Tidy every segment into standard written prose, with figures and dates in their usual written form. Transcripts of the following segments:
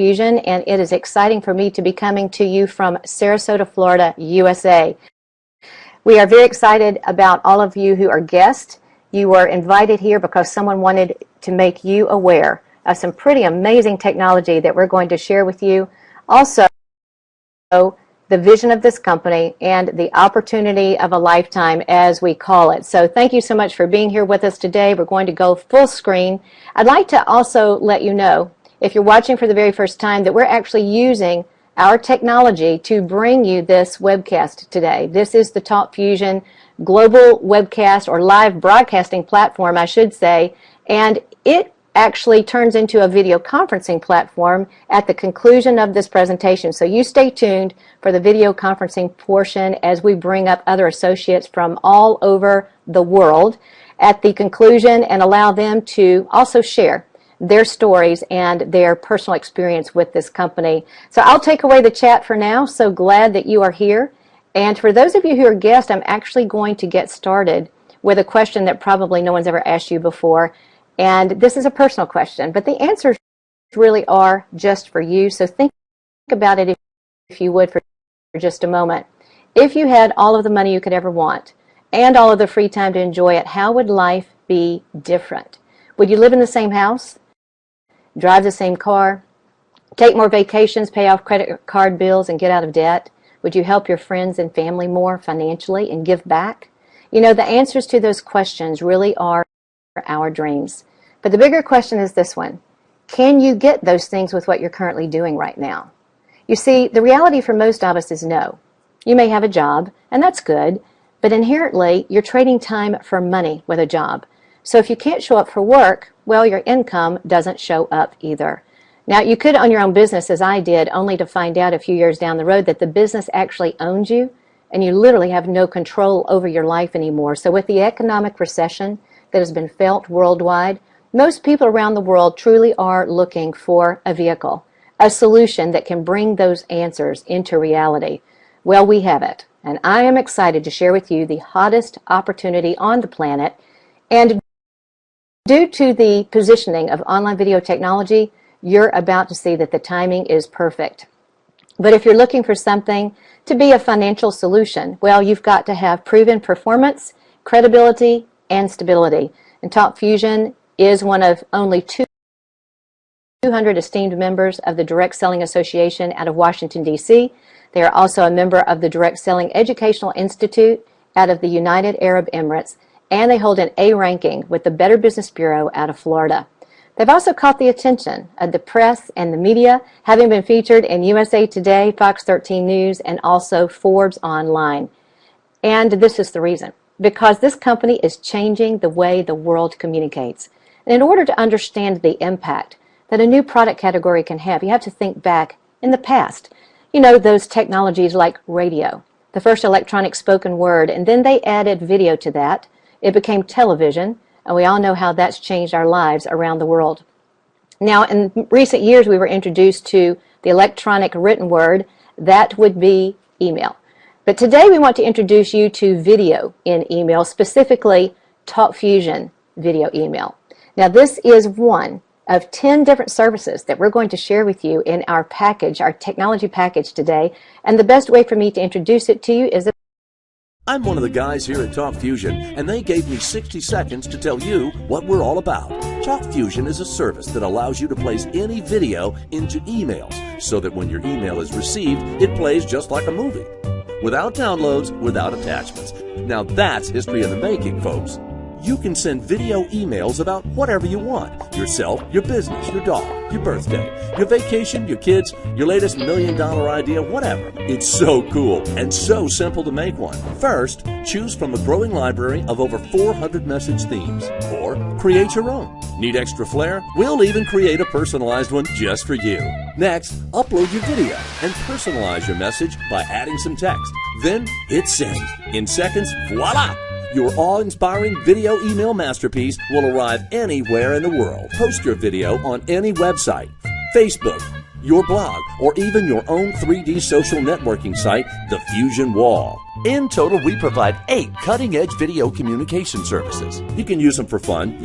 Fusion, and it is exciting for me to be coming to you from Sarasota, Florida, USA. We are very excited about all of you who are guests. You were invited here because someone wanted to make you aware of some pretty amazing technology that we're going to share with you. Also, the vision of this company and the opportunity of a lifetime, as we call it. So thank you so much for being here with us today. We're going to go full screen. I'd like to also let you know, if you're watching for the very first time, that we're actually using our technology to bring you this webcast today. This is the Talk Fusion global webcast, or live broadcasting platform, I should say, and it actually turns into a video conferencing platform at the conclusion of this presentation. So you stay tuned for the video conferencing portion as we bring up other associates from all over the world at the conclusion and allow them to also share their stories and their personal experience with this company. So I'll take away the chat for now. So glad that you are here. And for those of you who are guests, I'm actually going to get started with a question that probably no one's ever asked you before. And this is a personal question, but the answers really are just for you. So think about it, if you would, for just a moment. If you had all of the money you could ever want and all of the free time to enjoy it, how would life be different? Would you live in the same house? Drive the same car, take more vacations, pay off credit card bills, and get out of debt? Would you help your friends and family more financially and give back? You know, the answers to those questions really are our dreams. But the bigger question is this one. Can you get those things with what you're currently doing right now? You see, the reality for most of us is no. You may have a job, and that's good, but inherently you're trading time for money with a job. So if you can't show up for work, well, your income doesn't show up either. Now, you could own your own business, as I did, only to find out a few years down the road that the business actually owns you, and you literally have no control over your life anymore. So with the economic recession that has been felt worldwide, most people around the world truly are looking for a vehicle, a solution that can bring those answers into reality. Well, we have it, and I am excited to share with you the hottest opportunity on the planet. And due to the positioning of online video technology, you're about to see that the timing is perfect. But if you're looking for something to be a financial solution, well, you've got to have proven performance, credibility, and stability. And Talk Fusion is one of only 200 esteemed members of the Direct Selling Association out of Washington, D.C. They are also a member of the Direct Selling Educational Institute out of the United Arab Emirates, and they hold an A ranking with the Better Business Bureau out of Florida. They've also caught the attention of the press and the media, having been featured in USA Today, Fox 13 News, and also Forbes Online. And this is the reason. Because this company is changing the way the world communicates. And in order to understand the impact that a new product category can have, you have to think back in the past. You know, those technologies like radio, the first electronic spoken word, and then they added video to that. It became television, and we all know how that's changed our lives around the world. Now, in recent years, we were introduced to the electronic written word. That would be email. But today we want to introduce you to video in email, specifically Talk Fusion video email. Now, this is one of 10 different services that we're going to share with you in our package, our technology package today. And the best way for me to introduce it to you is I'm one of the guys here at Talk Fusion, and they gave me 60 seconds to tell you what we're all about. Talk Fusion is a service that allows you to place any video into emails so that when your email is received, it plays just like a movie. Without downloads, without attachments. Now that's history in the making, folks. You can send video emails about whatever you want. Yourself, your business, your dog, your birthday, your vacation, your kids, your latest $1 million idea, whatever. It's so cool and so simple to make one. First, choose from a growing library of over 400 message themes. Or create your own. Need extra flair? We'll even create a personalized one just for you. Next, upload your video and personalize your message by adding some text. Then hit send. In seconds, voila! Your awe-inspiring video email masterpiece will arrive anywhere in the world. Post your video on any website, Facebook, your blog, or even your own 3D social networking site, the Fusion Wall. In total, we provide 8 cutting-edge video communication services. You can use them for fun,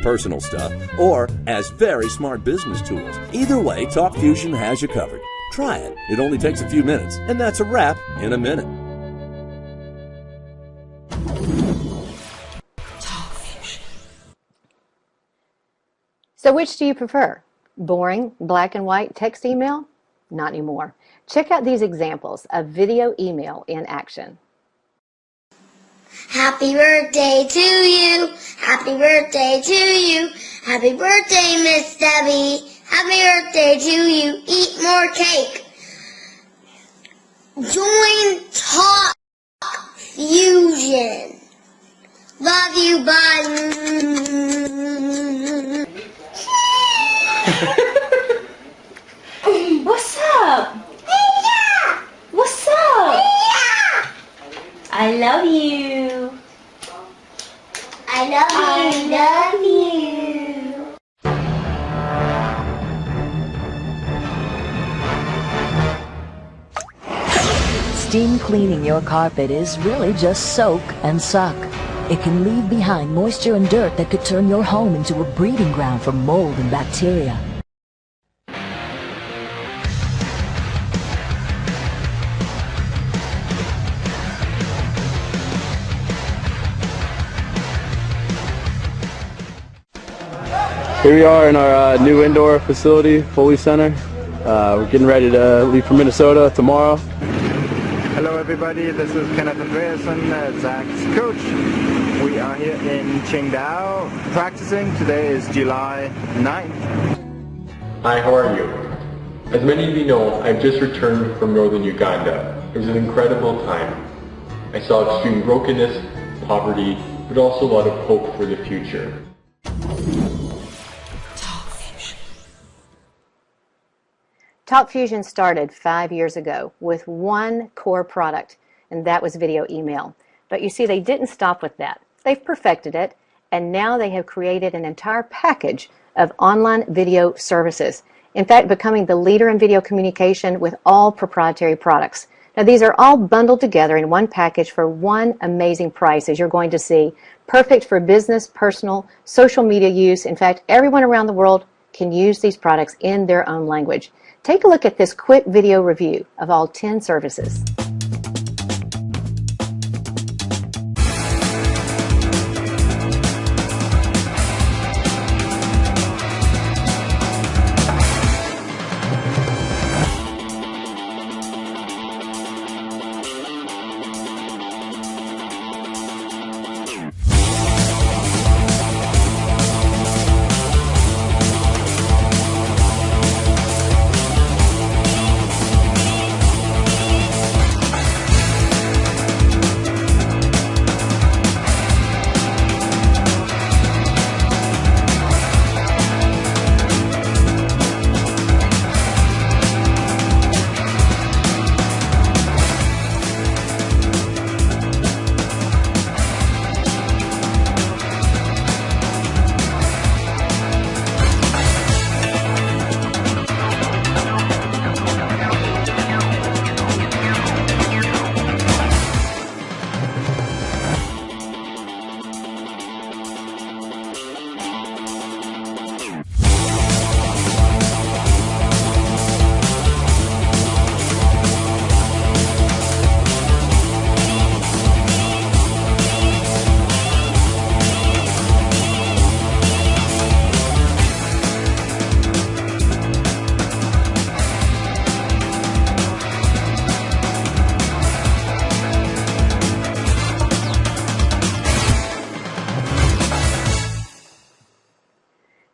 personal stuff, or as very smart business tools. Either way, TalkFusion has you covered. Try it. It only takes a few minutes, and that's a wrap in a minute. So which do you prefer? Boring, black and white text email? Not anymore. Check out these examples of video email in action. Happy birthday to you. Happy birthday to you. Happy birthday, Miss Debbie. Happy birthday to you. Eat more cake. Join Talk Fusion. Love you, bye. What's up? What's up? I love you. I love you. Steam cleaning your carpet is really just soak and suck. It can leave behind moisture and dirt that could turn your home into a breeding ground for mold and bacteria. Here we are in our new indoor facility, Foley Center. We're getting ready to leave for Minnesota tomorrow. Hello everybody, this is Kenneth Andreasen, Zach's coach. We are here in Qingdao practicing. Today is July 9th. Hi, how are you? As many of you know, I've just returned from northern Uganda. It was an incredible time. I saw extreme brokenness, poverty, but also a lot of hope for the future. TalkFusion started 5 years ago with one core product, and that was video email. But you see, they didn't stop with that. They've perfected it, and now they have created an entire package of online video services. In fact, becoming the leader in video communication with all proprietary products. Now, these are all bundled together in one package for one amazing price, as you're going to see. Perfect for business, personal, social media use. In fact, everyone around the world can use these products in their own language. Take a look at this quick video review of all 10 services.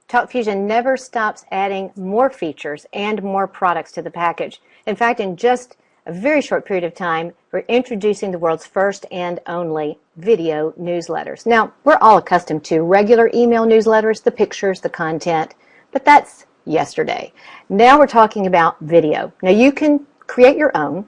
TalkFusion never stops adding more features and more products to the package. In fact, in just a very short period of time, we're introducing the world's first and only video newsletters. Now, we're all accustomed to regular email newsletters, the pictures, the content, but that's yesterday. Now we're talking about video. Now, you can create your own,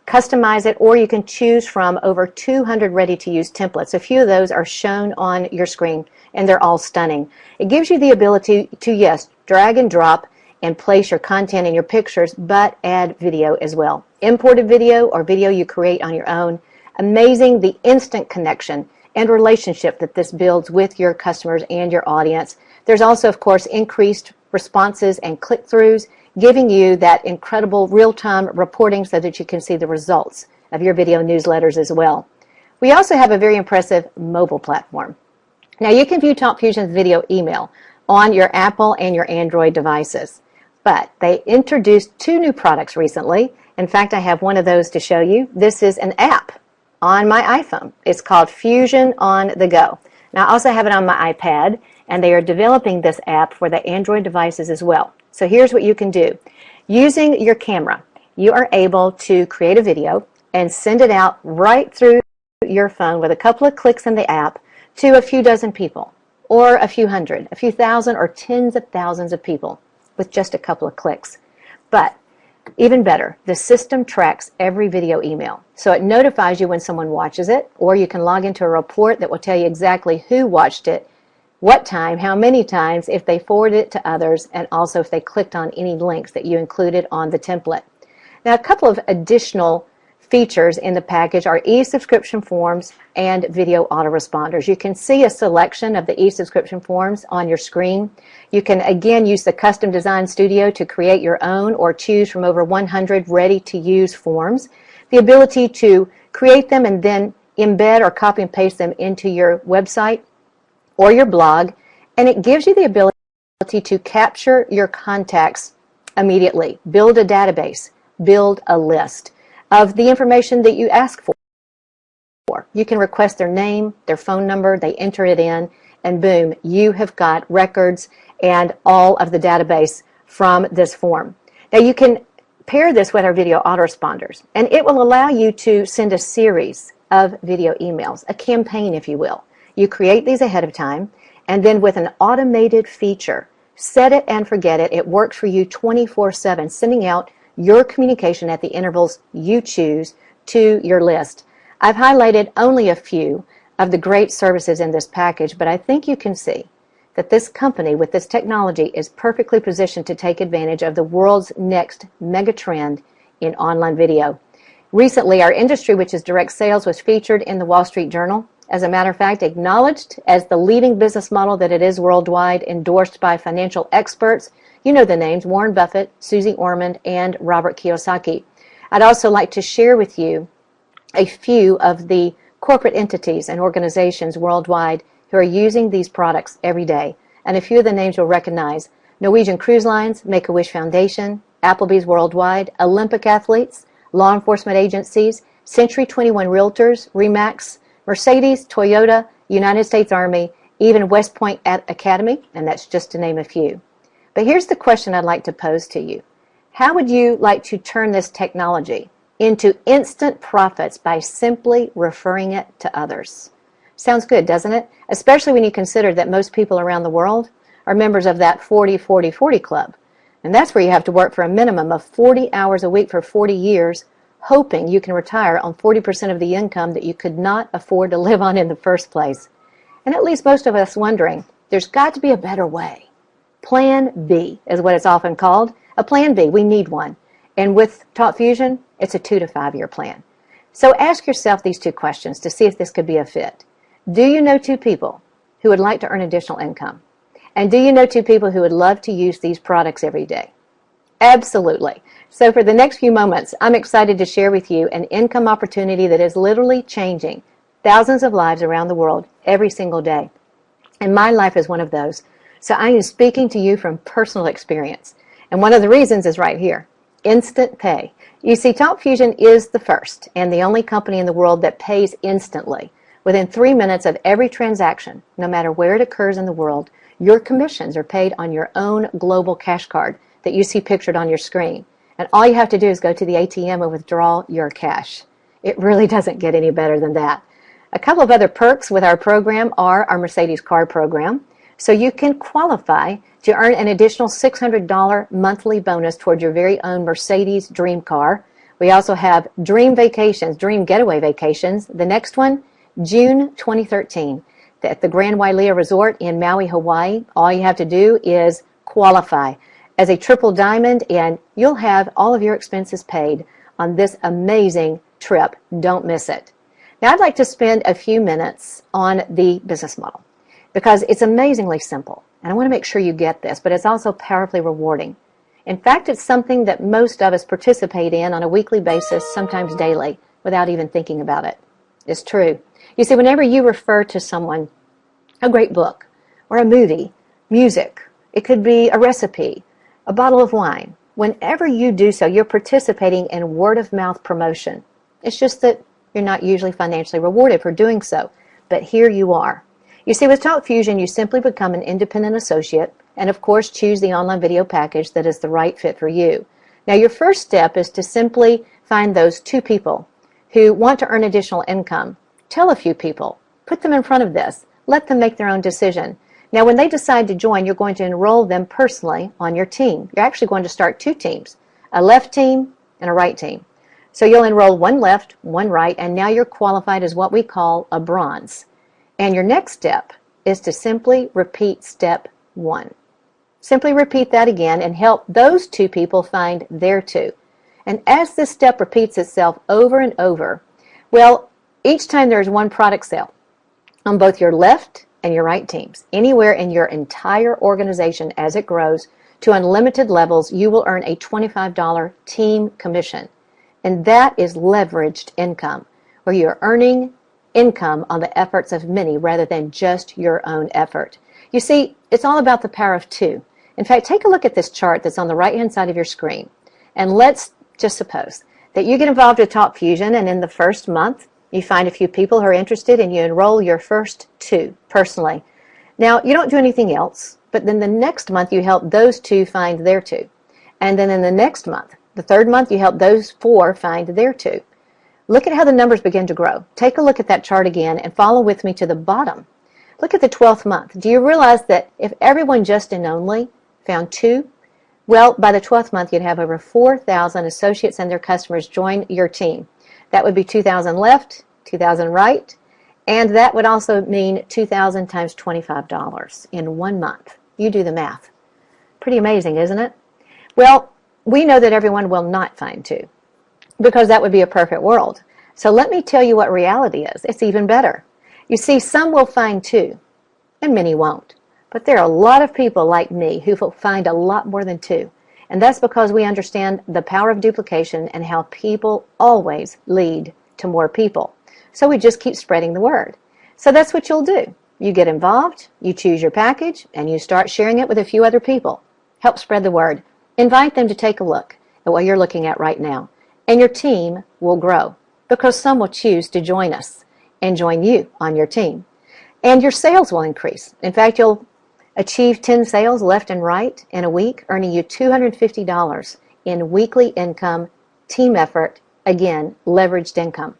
customize it, or you can choose from over 200 ready-to-use templates. A few of those are shown on your screen, and they're all stunning. It gives you the ability to, yes, drag and drop and place your content and your pictures, but add video as well. Imported video or video you create on your own. Amazing the instant connection and relationship that this builds with your customers and your audience. There's also, of course, increased responses and click-throughs, giving you that incredible real-time reporting so that you can see the results of your video newsletters as well. We also have a very impressive mobile platform. Now you can view TalkFusion's video email on your Apple and your Android devices, but they introduced 2 new products recently. In fact, I have one of those to show you. This is an app on my iPhone. It's called Fusion on the Go. Now I also have it on my iPad, and they are developing this app for the Android devices as well. So here's what you can do. Using your camera, you are able to create a video and send it out right through your phone with a couple of clicks in the app to a few dozen people, or a few hundred, a few thousand, or tens of thousands of people with just a couple of clicks. But even better, the system tracks every video email. So it notifies you when someone watches it, or you can log into a report that will tell you exactly who watched it, what time, how many times, if they forwarded it to others, and also if they clicked on any links that you included on the template. Now, a couple of additional features in the package are e-subscription forms and video autoresponders. You can see a selection of the e-subscription forms on your screen. You can again use the Custom Design Studio to create your own or choose from over 100 ready-to-use forms. The ability to create them and then embed or copy and paste them into your website or your blog, and it gives you the ability to capture your contacts immediately, build a database, build a list of the information that you ask for. You can request their name, their phone number, they enter it in, and boom, you have got records and all of the database from this form. Now you can pair this with our video autoresponders, and it will allow you to send a series of video emails, a campaign if you will. You create these ahead of time, and then with an automated feature, set it and forget it, it works for you 24/7, sending out your communication at the intervals you choose to your list. I've highlighted only a few of the great services in this package, but I think you can see that this company with this technology is perfectly positioned to take advantage of the world's next mega trend in online video. Recently, our industry, which is direct sales, was featured in the Wall Street Journal. As a matter of fact, acknowledged as the leading business model that it is worldwide, endorsed by financial experts. You know the names, Warren Buffett, Susie Orman, and Robert Kiyosaki. I'd also like to share with you a few of the corporate entities and organizations worldwide who are using these products every day. And a few of the names you'll recognize: Norwegian Cruise Lines, Make-A-Wish Foundation, Applebee's Worldwide, Olympic athletes, law enforcement agencies, Century 21 Realtors, RE/MAX, Mercedes, Toyota, United States Army, even West Point Academy, and that's just to name a few. But here's the question I'd like to pose to you. How would you like to turn this technology into instant profits by simply referring it to others? Sounds good, doesn't it? Especially when you consider that most people around the world are members of that 40-40-40 club. And that's where you have to work for a minimum of 40 hours a week for 40 years, hoping you can retire on 40% of the income that you could not afford to live on in the first place. And at least most of us wondering, there's got to be a better way. Plan B is what it's often called. A plan B, we need one. And with TalkFusion, it's a 2 to 5 year plan. So ask yourself these 2 questions to see if this could be a fit. Do you know 2 people who would like to earn additional income? And do you know 2 people who would love to use these products every day? Absolutely. So for the next few moments, I'm excited to share with you an income opportunity that is literally changing thousands of lives around the world every single day. And my life is one of those. So I am speaking to you from personal experience. And one of the reasons is right here: instant pay. You see, TalkFusion is the first and the only company in the world that pays instantly. Within 3 minutes of every transaction, no matter where it occurs in the world, your commissions are paid on your own global cash card that you see pictured on your screen. And all you have to do is go to the ATM and withdraw your cash. It really doesn't get any better than that. A couple of other perks with our program are our Mercedes Card program. So you can qualify to earn an additional $600 monthly bonus toward your very own Mercedes dream car. We also have Dream Vacations, Dream Getaway Vacations. The next one, June 2013, at the Grand Wailea Resort in Maui, Hawaii. All you have to do is qualify. as a triple diamond, and you'll have all of your expenses paid on this amazing trip. Don't miss it. Now I'd like to spend a few minutes on the business model because it's amazingly simple, and I want to make sure you get this, but it's also powerfully rewarding. In fact, it's something that most of us participate in on a weekly basis, sometimes daily, without even thinking about it. It's true. You see, whenever you refer to someone a great book or a movie, music, it could be a recipe, a bottle of wine. Whenever you do so, you're participating in word-of-mouth promotion. It's just that you're not usually financially rewarded for doing so, but here you are. You see, with TalkFusion, you simply become an independent associate and, of course, choose the online video package that is the right fit for you. Now, your first step is to simply find those 2 people who want to earn additional income. Tell a few people. Put them in front of this. Let them make their own decision. Now, when they decide to join, you're going to enroll them personally on your team. You're actually going to start 2 teams, a left team and a right team. So you'll enroll 1 left, 1 right, and now you're qualified as what we call a bronze. And your next step is to simply repeat step 1. Simply repeat that again and help those 2 people find their 2. And as this step repeats itself over and over, well, each time there is 1 product sale on both your left and your right teams, anywhere in your entire organization as it grows to unlimited levels, you will earn a $25 team commission. And that is leveraged income, where you're earning income on the efforts of many rather than just your own effort. You see, it's all about the power of 2. In fact, take a look at this chart that's on the right-hand side of your screen. And let's just suppose that you get involved with TalkFusion, and in the first month, you find a few people who are interested and you enroll your first 2 personally. Now, you don't do anything else, but then the next month you help those 2 find their 2. And then in the next month, the 3rd month, you help those 4 find their 2. Look at how the numbers begin to grow. Take a look at that chart again and follow with me to the bottom. Look at the 12th month. Do you realize that if everyone just and only found 2, well, by the 12th month, you'd have over 4,000 associates and their customers join your team. That would be 2,000 left, 2,000 right, and that would also mean 2,000 times $25 in 1 month. You do the math. Pretty amazing, isn't it? Well, we know that everyone will not find 2 because that would be a perfect world. So let me tell you what reality is. It's even better. You see, some will find 2 and many won't. But there are a lot of people like me who will find a lot more than 2. And that's because we understand the power of duplication and how people always lead to more people. So we just keep spreading the word. So that's what you'll do. You get involved, you choose your package, and you start sharing it with a few other people. Help spread the word. Invite them to take a look at what you're looking at right now. And your team will grow because some will choose to join us and join you on your team. And your sales will increase. In fact, you'll achieve 10 sales left and right in a week, earning you $250 in weekly income, team effort, again, leveraged income.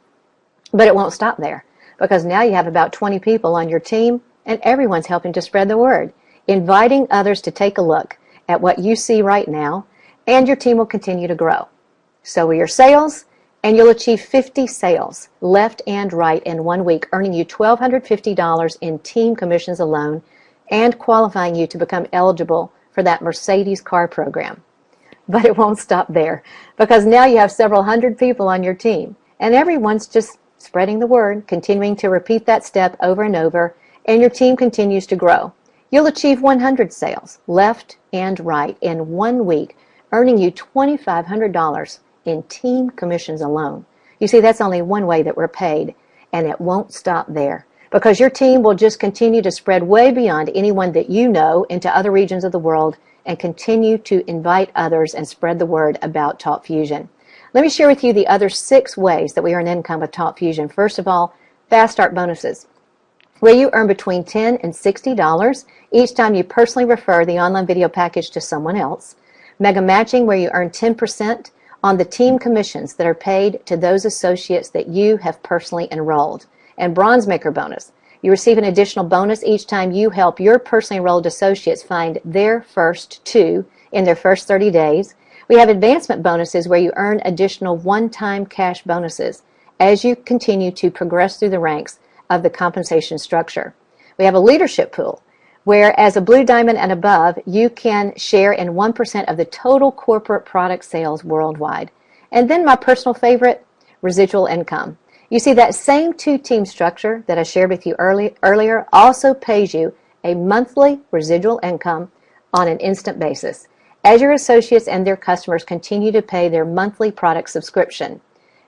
But it won't stop there because now you have about 20 people on your team and everyone's helping to spread the word, inviting others to take a look at what you see right now, and your team will continue to grow. So will your sales, and you'll achieve 50 sales left and right in 1 week, earning you $1,250 in team commissions alone, and qualifying you to become eligible for that Mercedes car program. But it won't stop there because now you have several hundred people on your team and everyone's just spreading the word, continuing to repeat that step over and over, and your team continues to grow. You'll achieve 100 sales left and right in 1 week, earning you $2,500 in team commissions alone. You see, that's only one way that we're paid, and it won't stop there, because your team will just continue to spread way beyond anyone that you know into other regions of the world and continue to invite others and spread the word about TalkFusion. Let me share with you the other 6 ways that we earn income with TalkFusion. First of all, Fast Start bonuses, where you earn between $10 and $60 each time you personally refer the online video package to someone else. Mega Matching, where you earn 10% on the team commissions that are paid to those associates that you have personally enrolled. And Bronze Maker bonus. You receive an additional bonus each time you help your personally enrolled associates find their first 2 in their first 30 days. We have advancement bonuses where you earn additional one-time cash bonuses as you continue to progress through the ranks of the compensation structure. We have a leadership pool where as a Blue Diamond and above, you can share in 1% of the total corporate product sales worldwide. And then my personal favorite, residual income. You see, that same two-team structure that I shared with you earlier also pays you a monthly residual income on an instant basis as your associates and their customers continue to pay their monthly product subscription.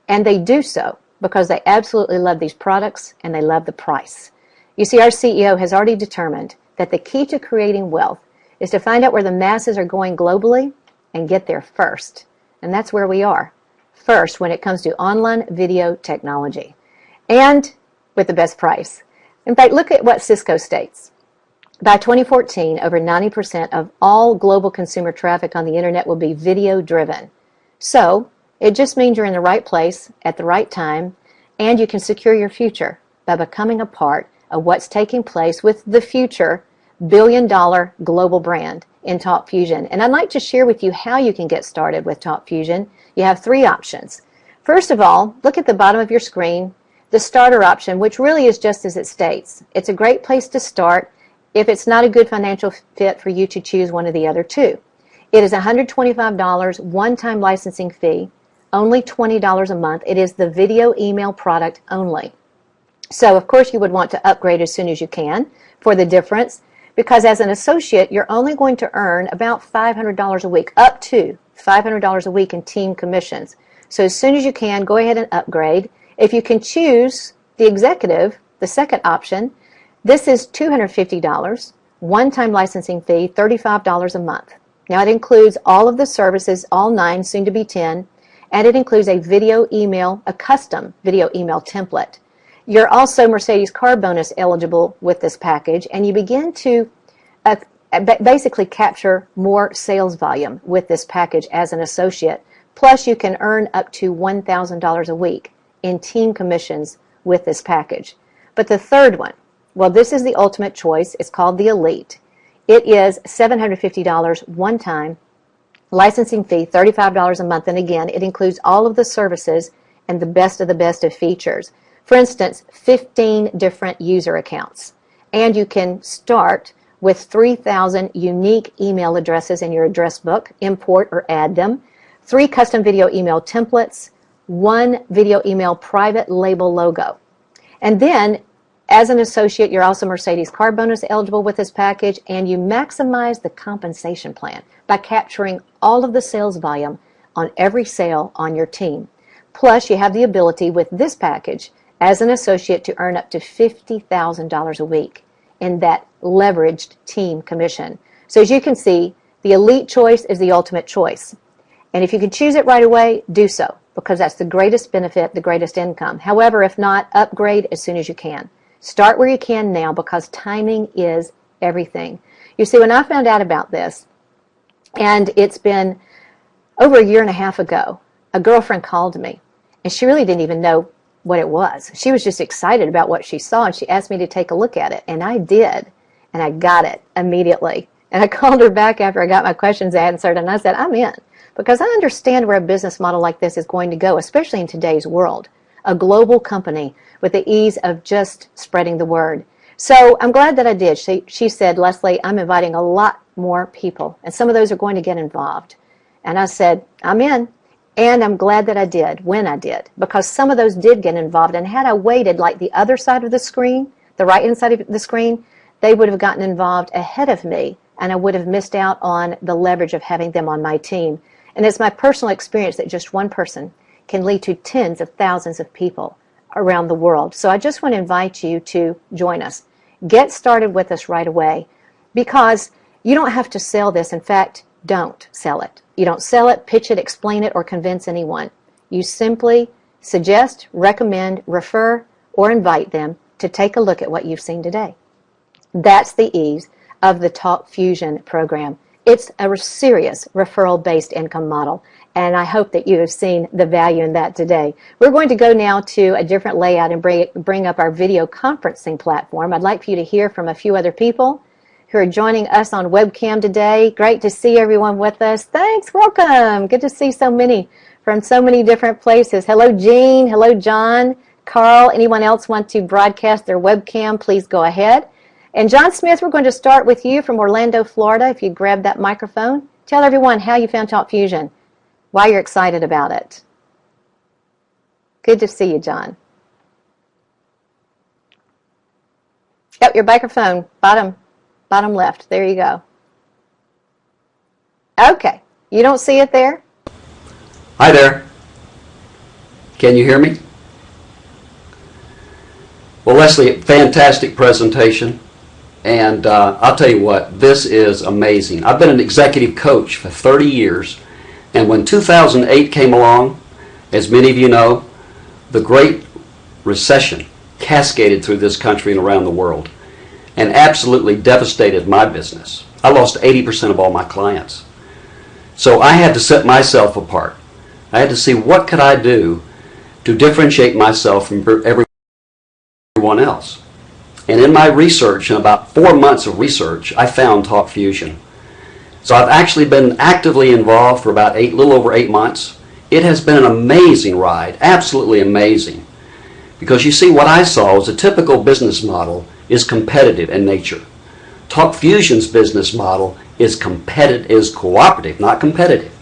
And they do so because they absolutely love these products and they love the price. You see, our CEO has already determined that the key to creating wealth is to find out where the masses are going globally and get there first. And that's where we are. First when it comes to online video technology and with the best price. In fact, look at what Cisco states. By 2014, over 90% of all global consumer traffic on the internet will be video driven. So it just means you're in the right place at the right time, and you can secure your future by becoming a part of what's taking place with the future billion-dollar global brand in Talk Fusion. And I'd like to share with you how you can get started with Talk Fusion. You have three options. First of all, look at the bottom of your screen, the starter option, which really is just as it states. It's a great place to start if it's not a good financial fit for you to choose one of the other two. It is $125 one-time licensing fee, only $20 a month. It is the video email product only. So, of course, you would want to upgrade as soon as you can for the difference, because as an associate, you're only going to earn about $500 a week, up to $500 a week in team commissions. So as soon as you can, go ahead and upgrade. If you can choose the executive, the second option, this is $250, one-time licensing fee, $35 a month. Now it includes all of the services, all 9, soon to be 10, and it includes a video email, a custom video email template. You're also Mercedes Car Bonus eligible with this package, and you begin to basically capture more sales volume with this package as an associate. Plus, you can earn up to $1,000 a week in team commissions with this package. But the third one, well, this is the ultimate choice. It's called the Elite. It is $750 one time, licensing fee, $35 a month, and again, it includes all of the services and the best of features. For instance, 15 different user accounts. And you can start with 3,000 unique email addresses in your address book, import or add them, 3 custom video email templates, 1 video email private label logo. And then, as an associate, you're also Mercedes Car Bonus eligible with this package, and you maximize the compensation plan by capturing all of the sales volume on every sale on your team. Plus, you have the ability with this package as an associate to earn up to $50,000 a week in that leveraged team commission. So as you can see, the Elite choice is the ultimate choice. And if you can choose it right away, do so, because that's the greatest benefit, the greatest income. However, if not, upgrade as soon as you can. Start where you can now, because timing is everything. You see, when I found out about this, and it's been over 1.5 years ago, a girlfriend called me, and she really didn't even know what it was. She was just excited about what she saw, and she asked me to take a look at it, and I did, and I got it immediately. And I called her back after I got my questions answered, and I said, I'm in, because I understand where a business model like this is going to go, especially in today's world, a global company with the ease of just spreading the word. So I'm glad that I did. She said, Leslie, I'm inviting a lot more people, and some of those are going to get involved. And I said, I'm in. And I'm glad that I did when I did, because some of those did get involved. And had I waited like the other side of the screen, the right-hand side of the screen, they would have gotten involved ahead of me, and I would have missed out on the leverage of having them on my team. And it's my personal experience that just one person can lead to tens of thousands of people around the world. So I just want to invite you to join us. Get started with us right away, because you don't have to sell this. In fact, don't sell it. You don't sell it, pitch it, explain it, or convince anyone. You simply suggest, recommend, refer, or invite them to take a look at what you've seen today. That's the ease of the Talk Fusion program. It's a serious referral-based income model, and I hope that you have seen the value in that today. We're going to go now to a different layout and bring up our video conferencing platform. I'd like for you to hear from a few other people who are joining us on webcam today. Great to see everyone with us. Thanks, welcome. Good to see so many from so many different places. Hello, Jean. Hello, John. Carl. Anyone else want to broadcast their webcam, please go ahead. And John Smith, we're going to start with you from Orlando, Florida. If you grab that microphone, tell everyone how you found Talk Fusion, why you're excited about it. Good to see you, John. Yep, your microphone, bottom left. There you go. Okay, you don't see it there? Hi there. Can you hear me? Well, Leslie, fantastic presentation. And I'll tell you what, this is amazing. I've been an executive coach for 30 years. And when 2008 came along, as many of you know, the Great Recession cascaded through this country and around the world and absolutely devastated my business. I lost 80% of all my clients. So I had to set myself apart. I had to see what could I do to differentiate myself from everyone else. And in my research, in about 4 months of research, I found Talk Fusion. So I've actually been actively involved for about little over 8 months. It has been an amazing ride, absolutely amazing. Because you see, what I saw was a typical business model is competitive in nature. Talk Fusion's business model is cooperative, not competitive.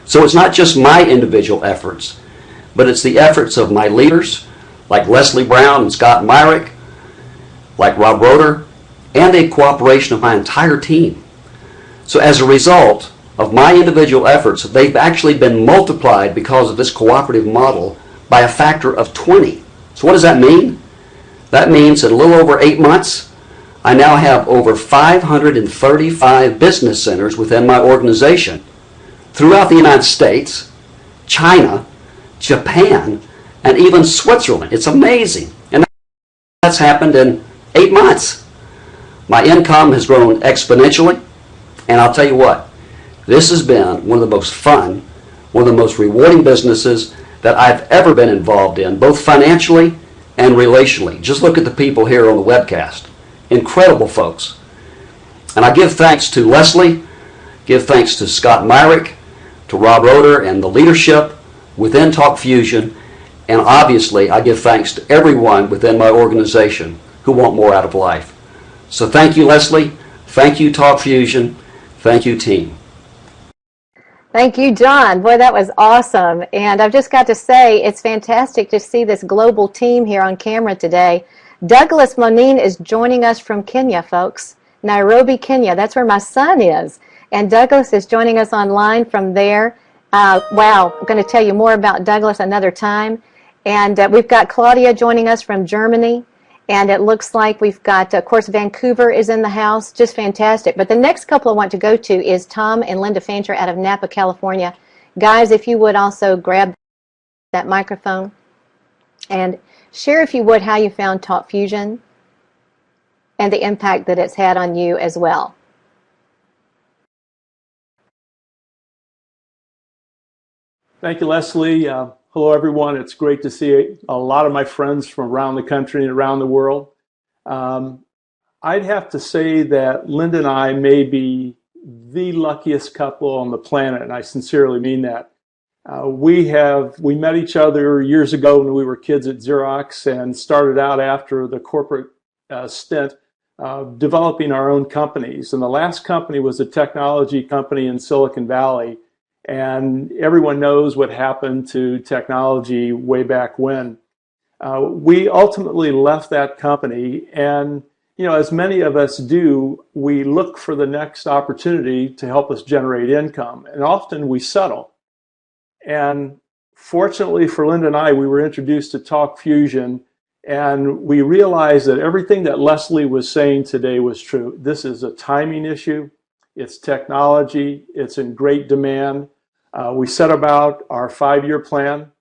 So it's not just my individual efforts, but it's the efforts of my leaders, like Leslie Brown and Scott Myrick, like Rob Roeder, and the cooperation of my entire team. So as a result of my individual efforts, they've actually been multiplied because of this cooperative model by a factor of 20. So what does that mean? That means in a little over 8 months, I now have over 535 business centers within my organization throughout the United States, China, Japan, and even Switzerland. It's amazing. And that's happened in 8 months. My income has grown exponentially, and I'll tell you what, this has been one of the most fun, one of the most rewarding businesses that I've ever been involved in, both financially and relationally. Just look at the people here on the webcast. Incredible folks. And I give thanks to Leslie, give thanks to Scott Myrick, to Rob Roeder and the leadership within Talk Fusion, and obviously I give thanks to everyone within my organization who want more out of life. So thank you, Leslie. Thank you, Talk Fusion. Thank you, team. Thank you, John. Boy, that was awesome. And I've just got to say, it's fantastic to see this global team here on camera today. Douglas Monine is joining us from Kenya, folks. Nairobi, Kenya. That's where my son is. And Douglas is joining us online from there. Wow, I'm going to tell you more about Douglas another time. And we've got Claudia joining us from Germany. And it looks like we've got, of course, Vancouver is in the house. Just fantastic. But the next couple I want to go to is Tom and Linda Fancher out of Napa, California. Guys, if you would also grab that microphone and share, if you would, how you found Talk Fusion and the impact that it's had on you as well. Thank you, Leslie. Hello, everyone. It's great to see a lot of my friends from around the country and around the world. I'd have to say that Linda and I may be the luckiest couple on the planet, and I sincerely mean that. We met each other years ago when we were kids at Xerox and started out after the corporate stint developing our own companies. And the last company was a technology company in Silicon Valley. And everyone knows what happened to technology way back when. We ultimately left that company, and as many of us do, we look for the next opportunity to help us generate income, and often we settle. And fortunately for Linda and I, we were introduced to Talk Fusion, and we realized that everything that Leslie was saying today was true. This is a timing issue. It's technology. It's in great demand. We set about our 5-year plan.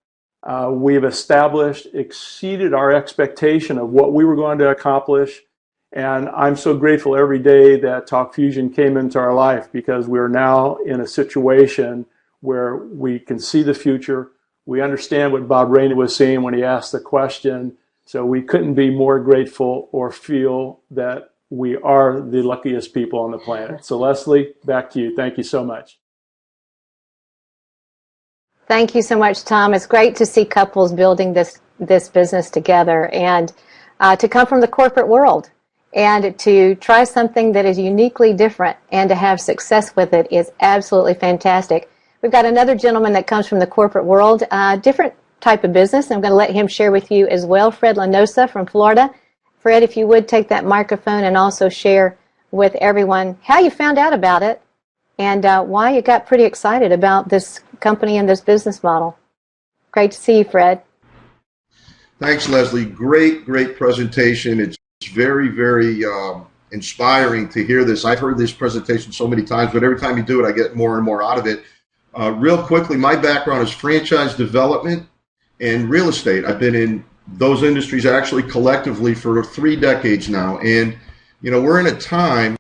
We've exceeded our expectation of what we were going to accomplish. And I'm so grateful every day that Talk Fusion came into our life, because we're now in a situation where we can see the future. We understand what Bob Rainey was saying when he asked the question. So we couldn't be more grateful or feel that we are the luckiest people on the planet. So Leslie, back to you. Thank you so much. Thank you so much, Tom. It's great to see couples building this business together, and to come from the corporate world And to try something that is uniquely different and to have success with it is absolutely fantastic. We've got another gentleman that comes from the corporate world, different type of business. I'm going to let him share with you as well, Fred Lanosa from Florida. Fred, if you would take that microphone and also share with everyone how you found out about it and why you got pretty excited about this company and this business model. Great to see you, Fred. Thanks, Leslie. Great presentation. It's very, very inspiring to hear this. I've heard this presentation so many times, but every time you do it, I get more and more out of it. Real quickly, my background is franchise development and real estate. I've been in those industries actually collectively for 3 decades now. And, you know, we're in a time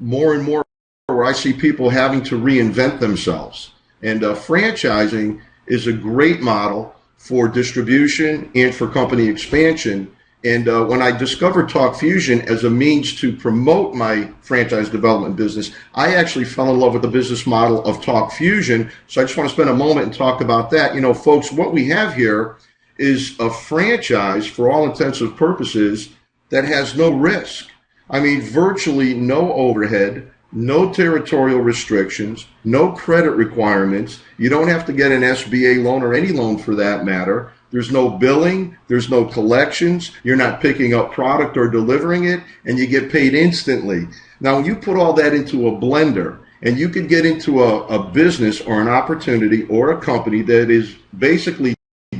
more and more where I see people having to reinvent themselves. And franchising is a great model for distribution and for company expansion. And when I discovered TalkFusion as a means to promote my franchise development business, I actually fell in love with the business model of TalkFusion. So I just want to spend a moment and talk about that. You know, folks, what we have here is a franchise, for all intents and purposes, that has no risk. I mean, virtually no overhead, no territorial restrictions, no credit requirements. You don't have to get an SBA loan or any loan for that matter. There's no billing, there's no collections, you're not picking up product or delivering it, and you get paid instantly. Now, when you put all that into a blender, and you could get into a business or an opportunity or a company that is basically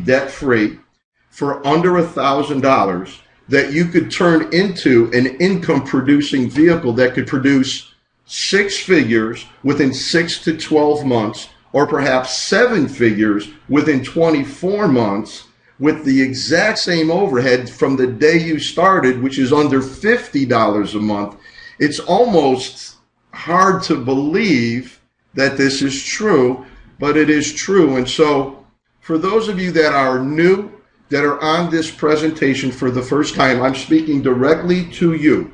debt-free for under $1,000, that you could turn into an income-producing vehicle that could produce 6 figures within 6 to 12 months, or perhaps 7 figures within 24 months with the exact same overhead from the day you started, which is under $50 a month. It's almost hard to believe that this is true, but it is true. And so for those of you that are new, that are on this presentation for the first time, I'm speaking directly to you.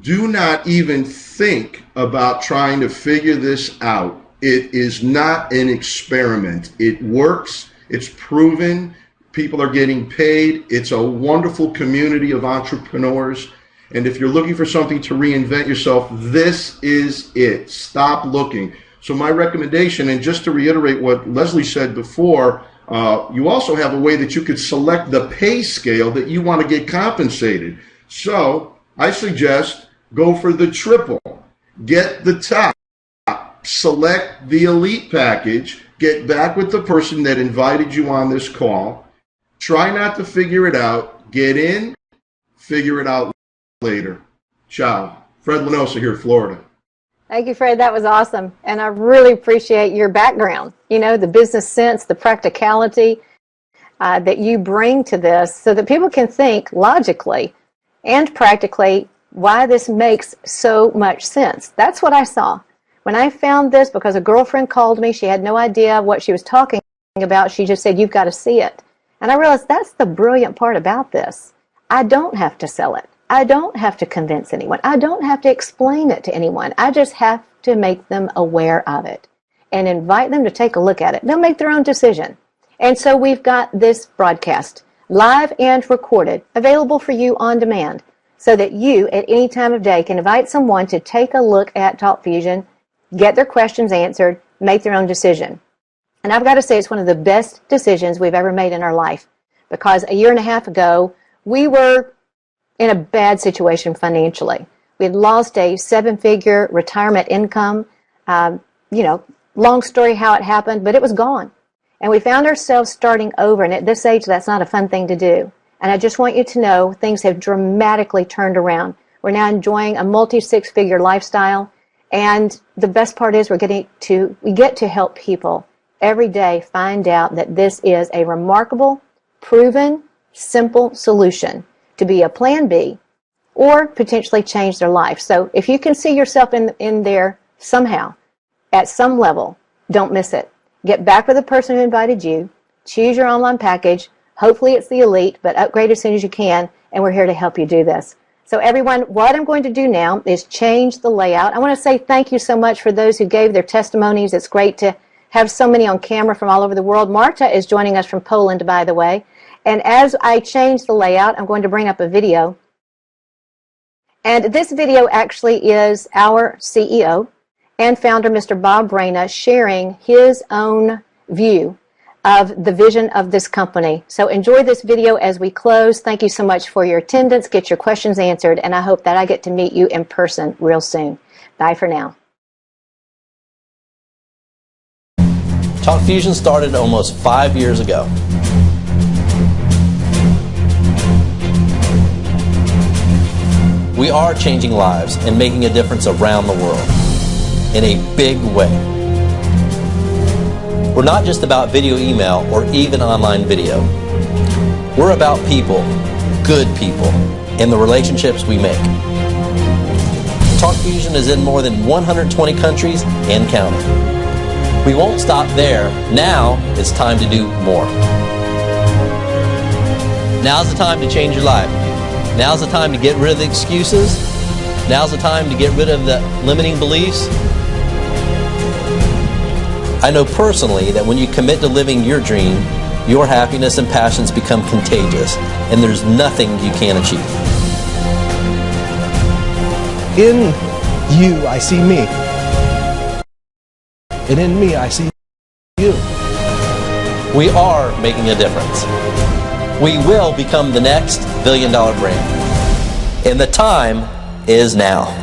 Do not even think about trying to figure this out. It is not an experiment. It works. It's proven. People are getting paid. It's a wonderful community of entrepreneurs. And if you're looking for something to reinvent yourself, this is it. Stop looking. So my recommendation, and just to reiterate what Leslie said before, you also have a way that you could select the pay scale that you want to get compensated. So I suggest go for the triple. Get the top. Select the elite package. Get back with the person that invited you on this call. Try not to figure it out. Get in, figure it out later. Ciao. Fred Lanosa here, Florida. Thank you, Fred. That was awesome. And I really appreciate your background. You know, the business sense, the practicality that you bring to this so that people can think logically and practically why this makes so much sense. That's what I saw. When I found this, because a girlfriend called me, she had no idea what she was talking about. She just said, "You've got to see it." And I realized that's the brilliant part about this. I don't have to sell it. I don't have to convince anyone. I don't have to explain it to anyone. I just have to make them aware of it and invite them to take a look at it. They'll make their own decision. And so we've got this broadcast, live and recorded, available for you on demand so that you, at any time of day, can invite someone to take a look at TalkFusion, get their questions answered, make their own decision. And I've got to say it's one of the best decisions we've ever made in our life, because a year and a half ago, we were in a bad situation financially. We had lost a 7-figure retirement income. Long story how it happened, but it was gone. And we found ourselves starting over, and at this age, that's not a fun thing to do. And I just want you to know things have dramatically turned around. We're now enjoying a multi-6-figure lifestyle, and the best part is we get to help people every day find out that this is a remarkable, proven, simple solution to be a plan B or potentially change their life. So if you can see yourself in there somehow, at some level, don't miss it. Get back with the person who invited you, choose your online package. Hopefully it's the elite, but upgrade as soon as you can, and we're here to help you do this. So everyone, what I'm going to do now is change the layout. I want to say thank you so much for those who gave their testimonies. It's great to have so many on camera from all over the world. Marta is joining us from Poland, by the way. And as I change the layout, I'm going to bring up a video And this video actually is our CEO and founder, Mr. Bob Reyna, sharing his own view of the vision of this company. So enjoy this video as we close. Thank you so much for your attendance. Get your questions answered, and I hope that I get to meet you in person real soon. Bye for now. Talk Fusion started almost 5 years ago. We are changing lives and making a difference around the world in a big way. We're not just about video email or even online video. We're about people, good people, and the relationships we make. Talk Fusion is in more than 120 countries and counting. We won't stop there. Now it's time to do more. Now's the time to change your life. Now's the time to get rid of the excuses. Now's the time to get rid of the limiting beliefs. I know personally that when you commit to living your dream, your happiness and passions become contagious, and there's nothing you can't achieve. In you, I see me. And in me, I see you. We are making a difference. We will become the next billion-dollar brand. And the time is now.